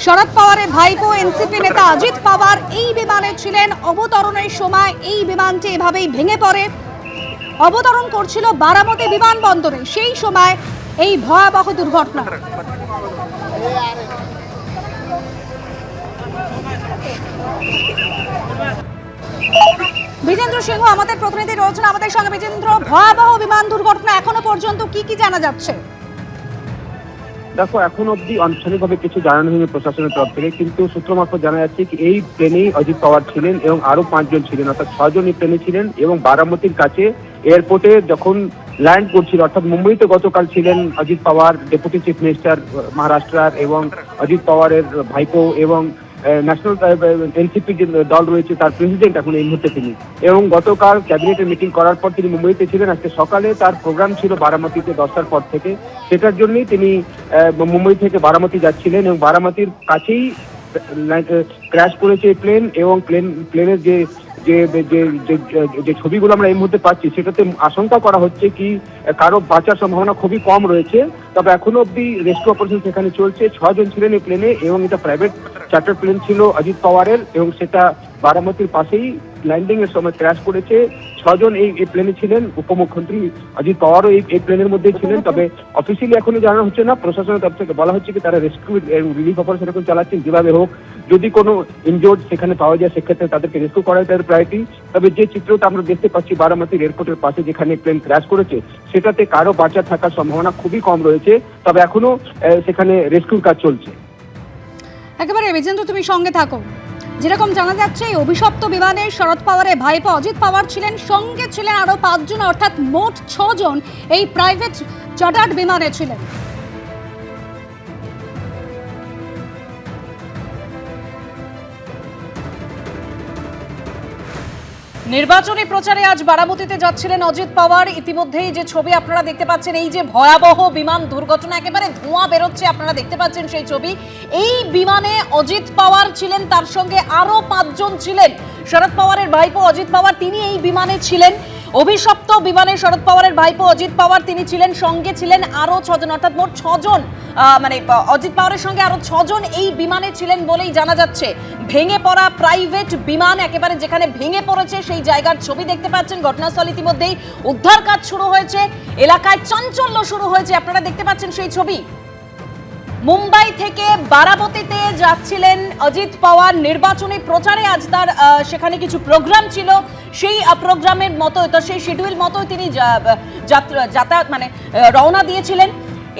শরদ পাওয়ারের ভাইপো এনসিপি নেতা অজিত পাওয়ার এই বিমানে ছিলেন। অবতরণের সময় এই বিমানটি এভাবেই ভেঙে পড়ে। অবতরণ করছিল বারামতি বিমানবন্দরে, সেই সময় এই ভয়াবহ দুর্ঘটনা। বিজেন্দ্র সিংহ আমাদের প্রতিনিধি রয়েছেন আমাদের সঙ্গে। বিজেন্দ্র, ভয়াবহ বিমান দুর্ঘটনা, এখনো পর্যন্ত কি জানা যাচ্ছে? দেখো, এখন অব্দি আনুষ্ঠানিকভাবে কিছু জানানো হয়নি প্রশাসনের তরফ থেকে, কিন্তু সূত্র মারফত জানা যাচ্ছে কি এই প্লেনেই অজিত পাওয়ার ছিলেন এবং আরো 5 জন ছিলেন, অর্থাৎ 6 জন এই প্লেনে ছিলেন। এবং বারামতির কাছে এয়ারপোর্টে যখন ল্যান্ড করছিল, অর্থাৎ মুম্বইতে গতকাল ছিলেন অজিত পাওয়ার, ডেপুটি চিফ মিনিস্টার মহারাষ্ট্রার, এবং অজিত পাওয়ারের ভাইপো এবং ন্যাশনাল এনসিপি যে দল রয়েছে তার প্রেসিডেন্ট এখন এই মুহূর্তে তিনি। এবং গতকাল ক্যাবিনেটের মিটিং করার পর তিনি মুম্বইতে ছিলেন। আজকে সকালে তার প্রোগ্রাম ছিল বারামতিতে 10টার পর থেকে, সেটার জন্যই তিনি মুম্বই থেকে বারামতি যাচ্ছিলেন। এবং বারামতির কাছেই ক্র্যাশ করেছে প্লেন। এবং প্লেনের যে যে যে ছবিগুলো আমরা এই মুহূর্তে পাচ্ছি, সেটাতে আশঙ্কা করা হচ্ছে কি কারো বাঁচার সম্ভাবনা খুবই কম রয়েছে। তবে এখনো অব্দি রেস্কিউ অপারেশন সেখানে চলছে। 6 জন ছিলেন এই প্লেনে এবং এটা প্রাইভেট চার্টার প্লেন ছিল অজিত পাওয়ারের, এবং সেটা বারামতির পাশেই ল্যান্ডিং এর সময় ক্র্যাশ করেছে। 6 জন এই প্লেনে ছিলেন। উপমুখ্যমন্ত্রী অজিত পাওয়ারও এই প্লেনের মধ্যেই ছিলেন। তবে অফিসিয়ালি এখনো জানানো হচ্ছে না। প্রশাসনের তরফ থেকে বলা হচ্ছে কি তারা রেস্কিউ রিলিফ অপারেশন এখন চালাচ্ছেন। যেভাবে হোক, যদি কোনো ইনজোর্ড সেখানে পাওয়া যায় সেক্ষেত্রে তাদেরকে রেস্কিউ করাই তাদের প্রায়োরিটি। তবে যে চিত্রটা আমরা দেখতে পাচ্ছি বারামতির এয়ারপোর্টের পাশে যেখানে প্লেন ক্র্যাশ করেছে, সেটাতে কারো বাঁচা থাকার সম্ভাবনা খুবই কম রয়েছে। তবে এখনো সেখানে রেস্কিউর কাজ চলছে। একেবারে বিজেন্দ্র, তুমি সঙ্গে থাকো। যেরকম জানা যাচ্ছে, এই অভিশপ্ত বিমানে শরদ পাওয়ারের ভাইপো অজিত পাওয়ার ছিলেন, সঙ্গে ছিলেন আরো 5 জন, অর্থাৎ মোট 6 জন এই প্রাইভেট চার্টার্ড বিমানে ছিলেন। নির্বাচনী প্রচারে আজ বারামতিতে যাচ্ছিলেন অজিত পাওয়ার। ইতিমধ্যেই যে ছবি আপনারা দেখতে পাচ্ছেন, এই যে ভয়াবহ বিমান দুর্ঘটনা, একেবারে ধোঁয়া বেরোচ্ছে, আপনারা দেখতে পাচ্ছেন সেই ছবি। এই বিমানে অজিত পাওয়ার ছিলেন, তার সঙ্গে আরো 5 জন ছিলেন। শরদ পাওয়ারের ভাইপো অজিত পাওয়ার তিনি এই বিমানে ছিলেন। অভিশপ্ত বিমানে শরদ পাওয়ারের ভাইপো অজিত পাওয়ার তিনি ছিলেন, সঙ্গে ছিলেন আরো 6 জন, অর্থাৎ মোট 6 জন। মানে অজিত পাওয়ারের সঙ্গে আরো 6 জন এই বিমানে ছিলেন বলেই জানা যাচ্ছে। ভেঙে পড়া প্রাইভেট বিমান, একেবারে যেখানে ভেঙে পড়েছে সেই জায়গার ছবি দেখতে পাচ্ছেন। ঘটনাস্থল ইতিমধ্যেই উদ্ধার কাজ শুরু হয়েছে, এলাকায় চাঞ্চল্য শুরু হয়েছে, আপনারা দেখতে পাচ্ছেন সেই ছবি। মুম্বাই থেকে বারামতিতে যাচ্ছিলেন অজিত পাওয়ার নির্বাচনী প্রচারে। আজ তার সেখানে কিছু প্রোগ্রাম ছিল, সেই প্রোগ্রামের মতো, সেই শিডিউল মতো তিনি যাতায়াত মানে রওনা দিয়েছিলেন।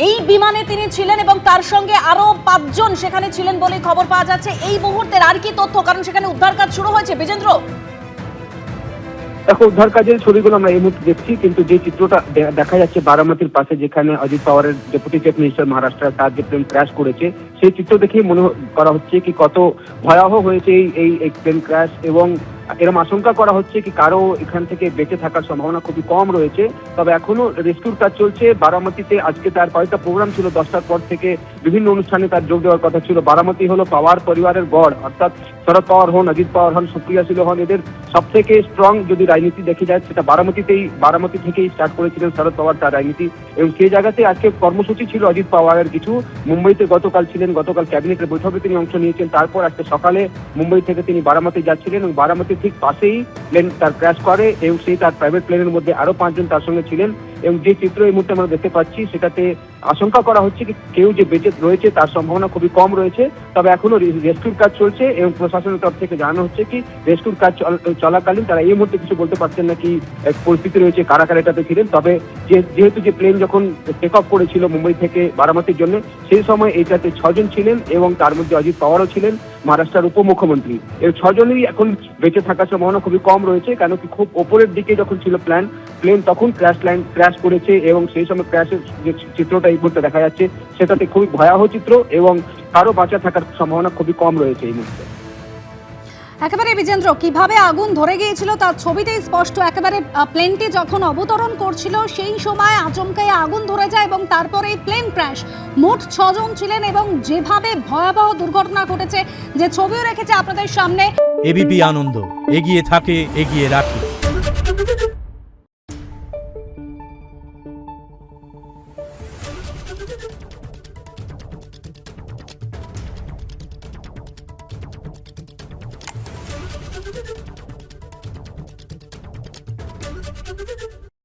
এই বিমানে তিনি ছিলেন এবং তার সঙ্গে আরো 5 জন সেখানে ছিলেন বলে খবর পাওয়া যাচ্ছে। এই মুহূর্তের আর কি তথ্য, কারণ সেখানে উদ্ধার কাজ শুরু হয়েছে বিজেন্দ্র? দেখো, উদ্ধার কাজের ছবিগুলো আমরা এই মুহূর্তে দেখছি, কিন্তু যে চিত্রটা দেখা যাচ্ছে বারামতির পাশে যেখানে অজিত পাওয়ারের ডেপুটি চিফ মিনিস্টার মহারাষ্ট্র তার যে প্লেন ক্র্যাশ করেছে, সেই চিত্র দেখেই মনে করা হচ্ছে কি কত ভয়াবহ হয়েছে এই প্লেন ক্র্যাশ। এবং এরকম আশঙ্কা করা হচ্ছে কি কারো এখান থেকে বেঁচে থাকার সম্ভাবনা খুবই কম রয়েছে। তবে এখনো রেস্কিউর কাজ চলছে বারামতিতে। আজকে তার কয়েকটা প্রোগ্রাম ছিল, 10টার পর থেকে বিভিন্ন অনুষ্ঠানে তার যোগ দেওয়ার কথা ছিল। বারামতি হলো পাওয়ার পরিবারের গড়, অর্থাৎ শরদ পাওয়ার হন, অজিত পাওয়ার হন, সুপ্রিয়া সিল হন, এদের সব থেকে স্ট্রং যদি রাজনীতি দেখে যায় সেটা বারামতি থেকেই স্টার্ট করেছিলেন শরদ পাওয়ার তার রাজনীতি। এবং সেই জায়গাতে আজকে কর্মসূচি ছিল অজিত পাওয়ারের কিছু। মুম্বইতে গতকাল ছিলেন, গতকাল ক্যাবিনেটের বৈঠকে তিনি অংশ নিয়েছেন। তারপর আজকে সকালে মুম্বই থেকে তিনি বারামতি যাচ্ছিলেন এবং বারামতি ঠিক পাশেই প্লেন তার ক্র্যাশ করে এবং সেই তার প্রাইভেট প্লেনের মধ্যে আরো 5 জন তার সঙ্গে ছিলেন। এবং যে চিত্র এই মুহূর্তে আমরা দেখতে পাচ্ছি, সেটাতে আশঙ্কা করা হচ্ছে কি কেউ যে বেঁচে রয়েছে তার সম্ভাবনা খুবই কম রয়েছে। তবে এখনো রেস্কিউর কাজ চলছে এবং প্রশাসনের তরফ থেকে জানানো হচ্ছে কি রেস্কিউর কাজ চলাকালীন তারা এই মুহূর্তে কিছু বলতে পারছেন না কি পরিস্থিতি রয়েছে, কারা কারা এটাতে ছিলেন। তবে যেহেতু যে প্লেন যখন টেক অফ করেছিল মুম্বই থেকে বারামতির জন্য, সেই সময় এইটাতে 6 জন ছিলেন এবং তার মধ্যে অজিত পাওয়ারও ছিলেন, মহারাষ্ট্রের উপমুখ্যমন্ত্রী। এই 6 জনেরই এখন বেঁচে থাকার সম্ভাবনা খুবই কম রয়েছে, কেন কি খুব ওপরের দিকে যখন ছিল প্লেন তখন ক্র্যাশ করেছে। এবং সেই সময় ক্র্যাশের যে চিত্রটা এই মুহূর্তে দেখা যাচ্ছে, সেটাতে খুবই ভয়াবহ চিত্র এবং কারো বাঁচা থাকার সম্ভাবনা খুবই কম রয়েছে এই মুহূর্তে। একেবারে বিজেন্দ্র, কিভাবে আগুন ধরে গিয়েছিল তার ছবিতেই স্পষ্ট। একেবারে প্লেনটি যখন অবতরণ করছিল সেই সময় আচমকাই আগুন ধরে যায় এবং তারপরে প্লেন ক্র্যাশ। মোট 6 জন ছিলেন এবং যেভাবে ভয়াবহ দুর্ঘটনা ঘটেছে, যে ছবিও রেখেছে আপনাদের সামনে। এবিপি আনন্দ এগিয়ে থাকে, এগিয়ে রাখে।